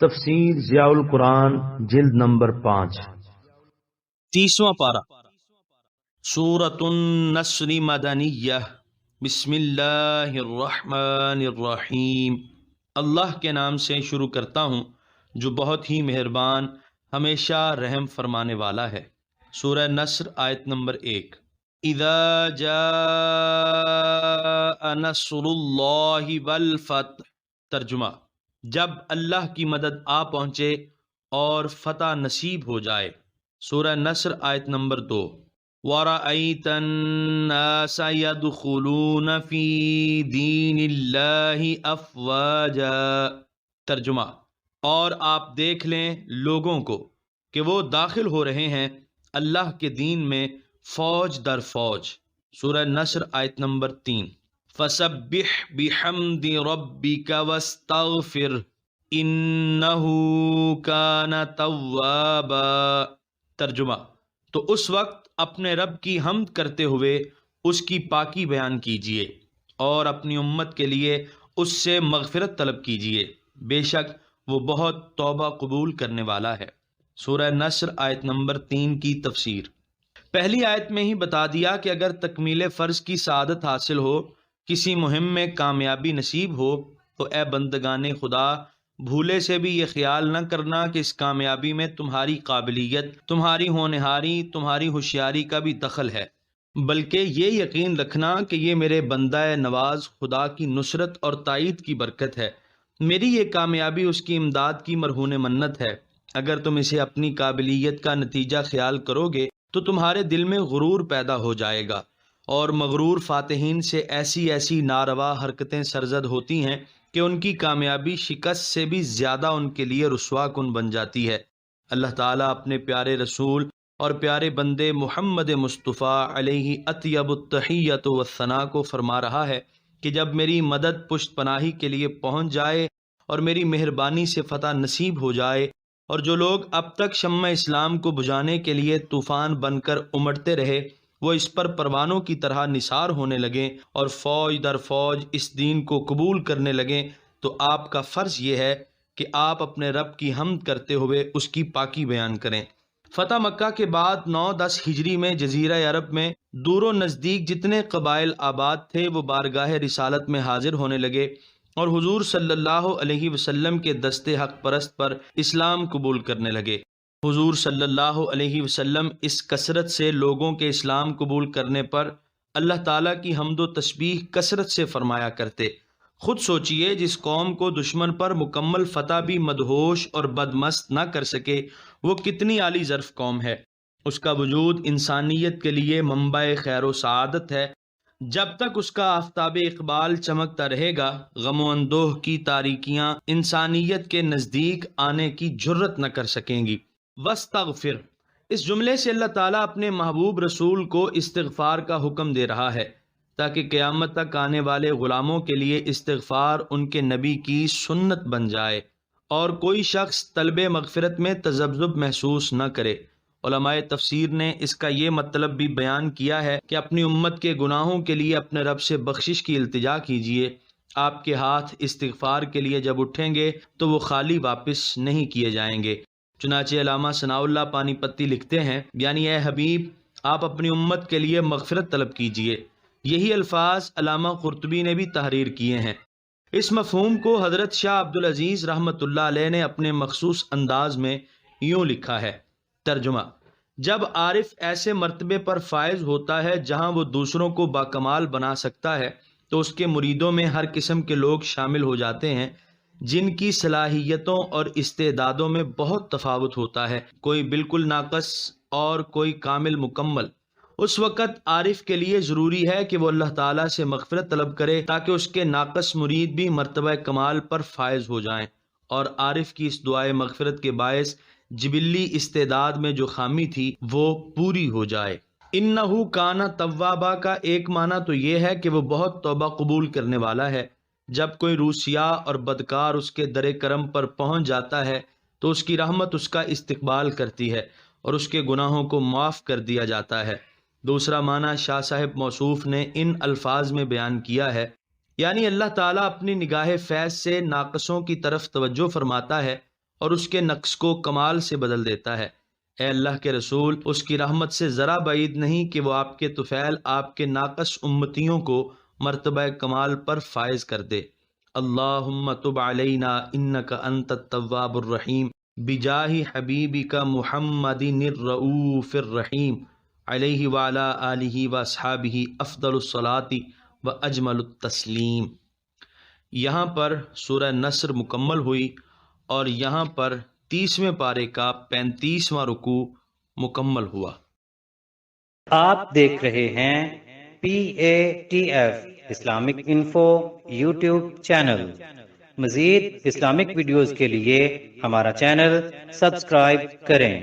تفسیر ضیاء القرآن جلد نمبر 5 30واں پارہ سورۃ النصر مدنیہ بسم اللہ الرحمن الرحیم۔ اللہ کے نام سے شروع کرتا ہوں جو بہت ہی مہربان ہمیشہ رحم فرمانے والا ہے۔ سورہ نصر آیت نمبر 1۔ اذا جاء نصر اللہ والفتح۔ ترجمہ: جب اللہ کی مدد آ پہنچے اور فتح نصیب ہو جائے۔ سورہ نصر آیت نمبر 2۔ وَرَأَيْتَ النَّاسَ يَدْخُلُونَ فِي دِينِ اللَّهِ أَفْوَاجًا۔ ترجمہ: اور آپ دیکھ لیں لوگوں کو کہ وہ داخل ہو رہے ہیں اللہ کے دین میں فوج در فوج۔ سورہ نصر آیت نمبر 3۔ فَسَبِّحْ بِحَمْدِ رَبِّكَ وَاسْتَغْفِرْ إِنَّهُ كَانَ تَوَّابًا۔ ترجمہ: تو اس وقت اپنے رب کی حمد کرتے ہوئے اس کی پاکی بیان کیجیے اور اپنی امت کے لیے اس سے مغفرت طلب کیجیے، بے شک وہ بہت توبہ قبول کرنے والا ہے۔ سورہ نصر آیت نمبر 3 کی تفسیر۔ پہلی آیت میں ہی بتا دیا کہ اگر تکمیل فرض کی سعادت حاصل ہو، کسی مہم میں کامیابی نصیب ہو، تو اے بندگان خدا، بھولے سے بھی یہ خیال نہ کرنا کہ اس کامیابی میں تمہاری قابلیت، تمہاری ہونہاری، تمہاری ہوشیاری کا بھی دخل ہے، بلکہ یہ یقین رکھنا کہ یہ میرے بندہ نواز خدا کی نصرت اور تائید کی برکت ہے، میری یہ کامیابی اس کی امداد کی مرہون منت ہے۔ اگر تم اسے اپنی قابلیت کا نتیجہ خیال کرو گے تو تمہارے دل میں غرور پیدا ہو جائے گا، اور مغرور فاتحین سے ایسی ایسی ناروا حرکتیں سرزد ہوتی ہیں کہ ان کی کامیابی شکست سے بھی زیادہ ان کے لیے رسوا کن بن جاتی ہے۔ اللہ تعالیٰ اپنے پیارے رسول اور پیارے بندے محمد مصطفیٰ علیہ اطیب التحیۃ والثناء کو فرما رہا ہے کہ جب میری مدد پشت پناہی کے لیے پہنچ جائے اور میری مہربانی سے فتح نصیب ہو جائے، اور جو لوگ اب تک شمع اسلام کو بجھانے کے لیے طوفان بن کر امڑتے رہے، وہ اس پر پروانوں کی طرح نثار ہونے لگیں اور فوج در فوج اس دین کو قبول کرنے لگیں، تو آپ کا فرض یہ ہے کہ آپ اپنے رب کی حمد کرتے ہوئے اس کی پاکی بیان کریں۔ فتح مکہ کے بعد 9-10 ہجری میں جزیرہ عرب میں دور و نزدیک جتنے قبائل آباد تھے وہ بارگاہ رسالت میں حاضر ہونے لگے اور حضور صلی اللہ علیہ وسلم کے دست حق پرست پر اسلام قبول کرنے لگے۔ حضور صلی اللہ علیہ وسلم اس کثرت سے لوگوں کے اسلام قبول کرنے پر اللہ تعالیٰ کی حمد و تسبیح کثرت سے فرمایا کرتے۔ خود سوچئے، جس قوم کو دشمن پر مکمل فتح بھی مدہوش اور بدمست نہ کر سکے، وہ کتنی عالی ظرف قوم ہے۔ اس کا وجود انسانیت کے لیے منبع خیر و سعادت ہے۔ جب تک اس کا آفتاب اقبال چمکتا رہے گا، غم و اندوہ کی تاریکیاں انسانیت کے نزدیک آنے کی جرت نہ کر سکیں گی۔ وَاسْتَغْفِرْ، اس جملے سے اللہ تعالیٰ اپنے محبوب رسول کو استغفار کا حکم دے رہا ہے تاکہ قیامت تک آنے والے غلاموں کے لیے استغفار ان کے نبی کی سنت بن جائے اور کوئی شخص طلب مغفرت میں تذبذب محسوس نہ کرے۔ علماء تفسیر نے اس کا یہ مطلب بھی بیان کیا ہے کہ اپنی امت کے گناہوں کے لیے اپنے رب سے بخشش کی التجا کیجیے۔ آپ کے ہاتھ استغفار کے لیے جب اٹھیں گے تو وہ خالی واپس نہیں کیے جائیں گے۔ چنانچہ علامہ ثناء اللہ پانی پتی لکھتے ہیں، یعنی اے حبیب، آپ اپنی امت کے لیے مغفرت طلب کیجیے۔ یہی الفاظ علامہ قرطبی نے بھی تحریر کیے ہیں۔ اس مفہوم کو حضرت شاہ عبدالعزیز رحمۃ اللہ علیہ نے اپنے مخصوص انداز میں یوں لکھا ہے۔ ترجمہ: جب عارف ایسے مرتبے پر فائز ہوتا ہے جہاں وہ دوسروں کو باکمال بنا سکتا ہے تو اس کے مریدوں میں ہر قسم کے لوگ شامل ہو جاتے ہیں جن کی صلاحیتوں اور استعدادوں میں بہت تفاوت ہوتا ہے، کوئی بالکل ناقص اور کوئی کامل مکمل۔ اس وقت عارف کے لیے ضروری ہے کہ وہ اللہ تعالیٰ سے مغفرت طلب کرے تاکہ اس کے ناقص مرید بھی مرتبہ کمال پر فائز ہو جائیں، اور عارف کی اس دعائے مغفرت کے باعث جبلی استعداد میں جو خامی تھی وہ پوری ہو جائے۔ انہو کانا توابا کا ایک معنی تو یہ ہے کہ وہ بہت توبہ قبول کرنے والا ہے۔ جب کوئی روسیاہ اور بدکار اس کے در کرم پر پہنچ جاتا ہے تو اس کی رحمت اس کا استقبال کرتی ہے اور اس کے گناہوں کو معاف کر دیا جاتا ہے۔ دوسرا معنی شاہ صاحب موصوف نے ان الفاظ میں بیان کیا ہے، یعنی اللہ تعالیٰ اپنی نگاہ فیض سے ناقصوں کی طرف توجہ فرماتا ہے اور اس کے نقص کو کمال سے بدل دیتا ہے۔ اے اللہ کے رسول، اس کی رحمت سے ذرا بعید نہیں کہ وہ آپ کے طفیل، آپ کے ناقص امتیوں کو مرتبہ کمال پر فائز کر دے۔ اللہم تب علینا انک انت التواب الرحیم بجاہ حبیبک محمد الرؤوف الرحیم علیہ وعلی آلہ واصحابہ افضل الصلاۃ و اجمل التسلیم۔ یہاں پر سورہ نصر مکمل ہوئی اور یہاں پر 30ویں پارے کا 35واں رکوع مکمل ہوا۔ آپ دیکھ رہے ہیں PATF Islamic info YouTube channel. مزید اسلامک ویڈیوز کے لیے ہمارا چینل سبسکرائب کریں۔